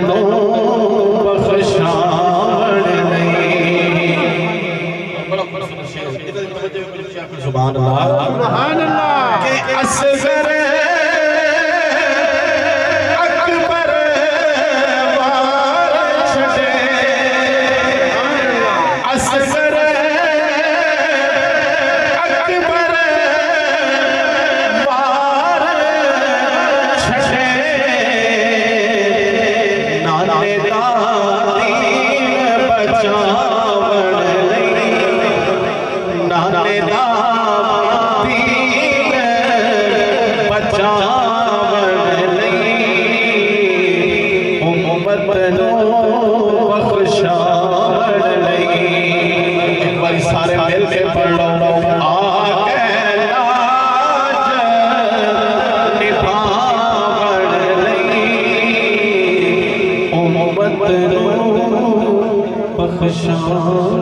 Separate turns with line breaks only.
No बख्शावण नहीं। सुभान अल्लाह सुभान अल्लाह के असगर अकबर वार छड़े असगर अकबर वार छड़े नाने दादीन बचावण नहीं नाने दादीन बचावण नहीं उम्मत नो बख्शावण नहीं। एक बार सारे मिल के पढ़ लो आके लाज निभावण नहीं उम्मत नो बख्शावण।